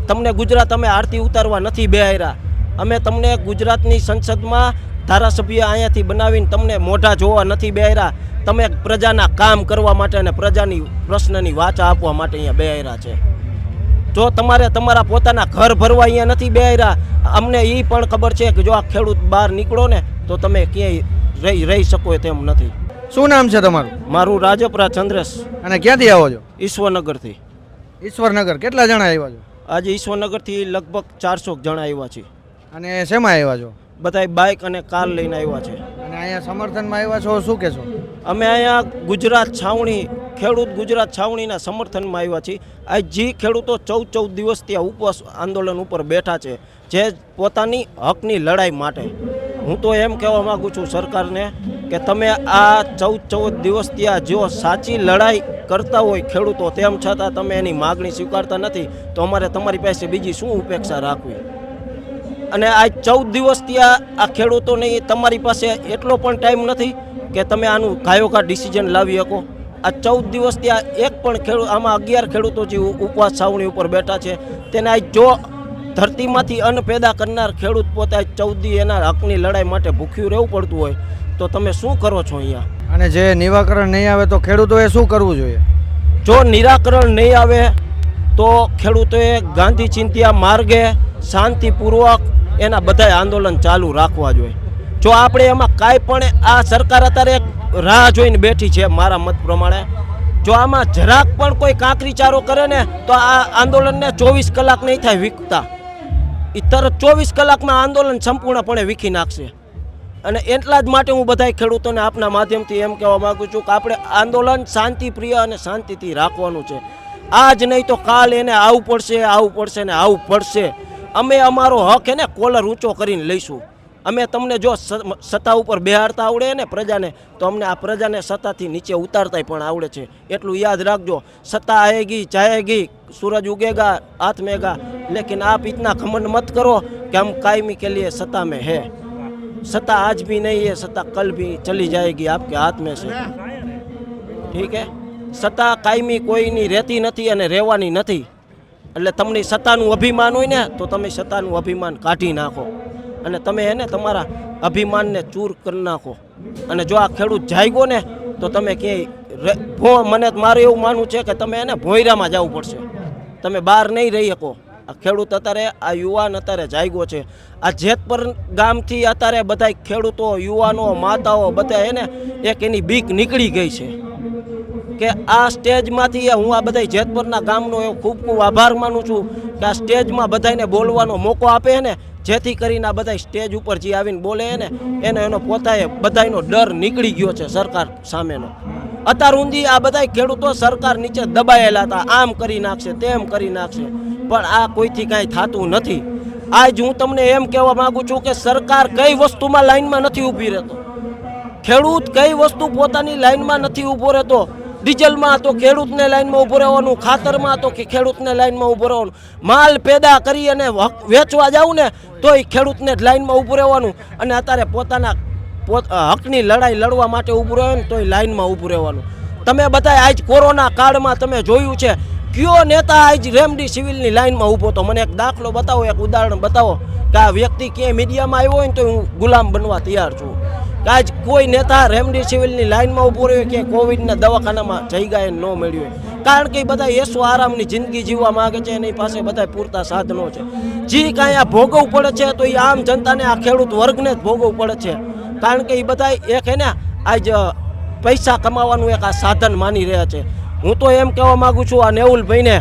તમને ગુજરાત અમે આરતી ઉતારવા નથી બેહાર્યા, અમે તમને ગુજરાતની સંસદમાં ધારાસભ્ય અહીંયાથી બનાવીને તમને મોઢા જોવા નથી બેહાર્યા, તમે પ્રજાના કામ કરવા માટે અને પ્રજાની પ્રશ્નની વાચા આપવા માટે અહીંયા બેહાર્યા છે. જો તમારે તમારા પોતાના ઘર ભરવા અહીંયા નથી બેહાર્યા, અમને એ પણ ખબર છે કે જો આ ખેડૂત બહાર નીકળો ને તો તમે ક્યાંય રહી શકો તેમ નથી. શું નામ છે તમારું? મારું રાજપરા ચંદ્રેશ. અને ક્યાંથી આવો છો? ઈશ્વરનગરથી. ઈશ્વરનગર. કેટલા જણા આવ્યા છો? આજે ઈશ્વરનગરથી લગભગ 400 જણા આવ્યા છે. અને શેમાં આવ્યા છો? બધાય બાઇક અને કાર લઈને આવ્યા છે. અને અહીંયા સમર્થનમાં આવ્યા છો, શું કહેશો? અમે અહીંયા ગુજરાત છાવણી ખેડૂત ગુજરાત છાવણીના સમર્થનમાં આવ્યા છીએ. આ જે ખેડૂતો 14 દિવસથી આ ઉપવાસ આંદોલન ઉપર બેઠા છે, જે પોતાની હકની લડાઈ માટે, હું તો એમ કહેવા માગું છું સરકારને કે તમે આ 14 દિવસથી આ જો સાચી લડાઈ કરતા હોય ખેડૂતો, તેમ છતાં તમે એની માગણી સ્વીકારતા નથી, તો અમારે તમારી પાસે બીજી શું ઉપેક્ષા રાખવી? અને આ 14 દિવસથી આ ખેડૂતોને તમારી પાસે એટલો પણ ટાઈમ નથી કે તમે આનું ગાયોગા ડિસિઝન લાવી શકો. આ 14 દિવસથી આ એક પણ ખેડૂત, આમાં 11 ખેડૂતો જે ઉપવાસ છાવણી ઉપર બેઠા છે, તેને આ જો ધરતીમાંથી અન્ન પેદા કરનાર ખેડૂત પોતે 14 એના હકની લડાઈ માટે ભૂખ્યું રહેવું પડતું હોય, તો તમે શું કરો છો અહીંયા? અને જે નિરાકરણ નહીં આવે તો ખેડૂતોએ શું કરવું જોઈએ? જો નિરાકરણ નહીં આવે તો ખેડૂતોએ ગાંધી ચિંધ્યા માર્ગે શાંતિપૂર્વક એના બધા આંદોલન ચાલુ રાખવા જોઈએ. જો આપણે એમાં કાંઈ પણ આ સરકાર અત્યારે એક રાહ જોઈને બેઠી છે મારા મત પ્રમાણે, જો આમાં જરાક પણ કોઈ કાંકરીચારો કરે ને તો આ આંદોલનને 24 કલાક નહીં થાય વીકતા, એ તરત 24 કલાકમાં આંદોલન સંપૂર્ણપણે વીખી નાખશે. અને એટલા જ માટે હું બધા ખેડૂતોને આપના માધ્યમથી એમ કહેવા માગું છું કે આપણે આંદોલન શાંતિપ્રિય અને શાંતિથી રાખવાનું છે. આજ નહીં તો કાલ એને આવવું પડશે ને આવવું પડશે. અમે અમારો હક એને કોલર ઊંચો કરીને લઈશું. અમે તમને જો સત્તા ઉપર બેહાડતા આવડે ને પ્રજાને, તો અમને આ પ્રજાને સત્તાથી નીચે ઉતારતા પણ આવડે છે. એટલું યાદ રાખજો. સત્તા આएगी जाएगी, सूरज उगेगा हाथ में गा, लेकिन आप इतना घमंड मत करो कि हम कायमी के लिए सत्ता में है. सत्ता आज भी नहीं है, सत्ता कल भी चली जाएगी आपके हाथ में से. ઠીક હે? સત્તા કાયમી કોઈની રહેતી નથી અને રહેવાની નથી. એટલે તમને સત્તાનું અભિમાન હોય ને તો તમે સત્તાનું અભિમાન કાઢી નાખો અને તમે એને તમારા અભિમાનને ચૂર કરી નાખો. અને જો આ ખેડૂત જાગ્યો ને તો તમે ક્યાંય મને મારું એવું માનવું છે કે તમે એને ભોયરામાં જવું પડશે. તમે બહાર નહીં રહી શકો. આ ખેડૂત અત્યારે, આ યુવાન અત્યારે જાગ્યો છે. આ જેતપર ગામથી અત્યારે બધા ખેડૂતો, યુવાનો, માતાઓ બધા એને એક એની બીક નીકળી ગઈ છે કે આ સ્ટેજમાંથી હું આ બધા જેતપરના ગામનો એવો ખૂબ ખૂબ આભાર માનું છું કે આ સ્ટેજમાં બધાને બોલવાનો મોકો આપે ને, જેથી કરીને આ બધા સ્ટેજ ઉપર જે આવીને બોલે ને એનો પોતાએ બધાનો ડર નીકળી ગયો છે સરકાર સામેનો. અત્યાર ઊંધી આ બધા ખેડૂતો સરકાર નીચે દબાયેલા હતા, આમ કરી નાખશે તેમ કરી નાખશે, પણ આ કોઈથી કાંઈ થતું નથી. આજ હું તમને એમ કહેવા માગું છું કે સરકાર કઈ વસ્તુમાં લાઈનમાં નથી ઊભી રહેતો, ખેડૂત કઈ વસ્તુ પોતાની લાઈનમાં નથી ઊભો રહેતો. ડીઝલમાં તો ખેડૂતને લાઈનમાં ઊભો રહેવાનું, ખાતરમાં તો ખેડૂતને લાઈનમાં ઊભો રહેવાનું, માલ પેદા કરી અને વેચવા જાવ ને તો એ ખેડૂતને જ લાઈનમાં ઊભું રહેવાનું. અને અત્યારે પોતાના હકની લડાઈ લડવા માટે ઊભું રહે ને તો એ લાઈનમાં ઊભું રહેવાનું. તમે બધા આજ કોરોના કાળમાં તમે જોયું છે કયો નેતા આજ રેમડેસિવિરની લાઈનમાં ઊભો હતો? મને એક દાખલો બતાવો, એક ઉદાહરણ બતાવો કે આ વ્યક્તિ ક્યાંય મીડિયામાં આવ્યો હોય ને તો હું ગુલામ બનવા તૈયાર છું. આજ કોઈ નેતા રેમડેસિવિરની લાઈનમાં ઊભો રહ્યો કે કોવિડના દવાખાનામાં જગ્યાએ ન મળ્યું હોય? કારણ કે બધા એસો આરામની જિંદગી જીવવા માગે છે, એની પાસે બધા પૂરતા સાધનો છે. જે કાંઈ આ ભોગવવું પડે છે તો એ આમ જનતાને, આ ખેડૂત વર્ગને જ ભોગવવું પડે છે. કારણ કે એ બધા એક એને આજ પૈસા કમાવાનું એક આ સાધન માની રહ્યા છે. હું તો એમ કહેવા માગું છું આ નેવુલભાઈને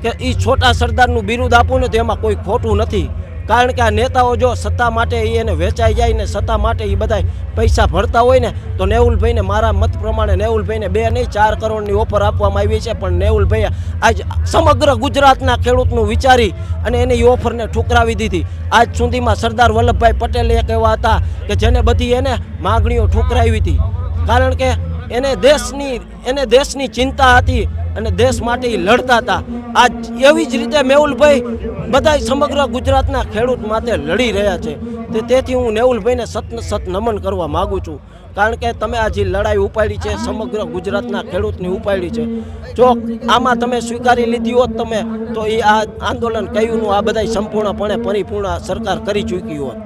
કે એ છોટા સરદારનું બિરુદ આપવું ને તો એમાં કોઈ ખોટું નથી. કારણ કે આ નેતાઓ જો સત્તા માટે એને વેચાઈ જાય ને સત્તા માટે એ બધા પૈસા ભરતા હોય ને તો નેવુલભાઈને, મારા મત પ્રમાણે નેવુલભાઈને 2 નહીં 4 કરોડની ઓફર આપવામાં આવી છે. પણ નેવુલભાઈએ આજ સમગ્ર ગુજરાતના ખેડૂતનું વિચારી અને એને એ ઓફરને ઠુકરાવી દીધી. આજ સુધીમાં સરદાર વલ્લભભાઈ પટેલ એક એવા હતા કે જેને બધી એને માગણીઓ ઠુકરાવી હતી. કારણ કે એને દેશની ચિંતા હતી અને દેશ માટે ઈ લડતા હતા. આજ એવી જ રીતે મેહુલભાઈ બધાય સમગ્ર ગુજરાતના ખેડૂત માટે લડી રહ્યા છે. તેથી હું મેહુલભાઈને સત નમન કરવા માગું છું. કારણ કે તમે આ જે લડાઈ ઉપાડી છે સમગ્ર ગુજરાતના ખેડૂતની ઉપાડી છે. જો આમાં તમે સ્વીકારી લીધી હોત તમે તો એ આ આંદોલન કયુંનું આ બધાય સંપૂર્ણપણે પરિપૂર્ણ સરકાર કરી ચૂકી હોત.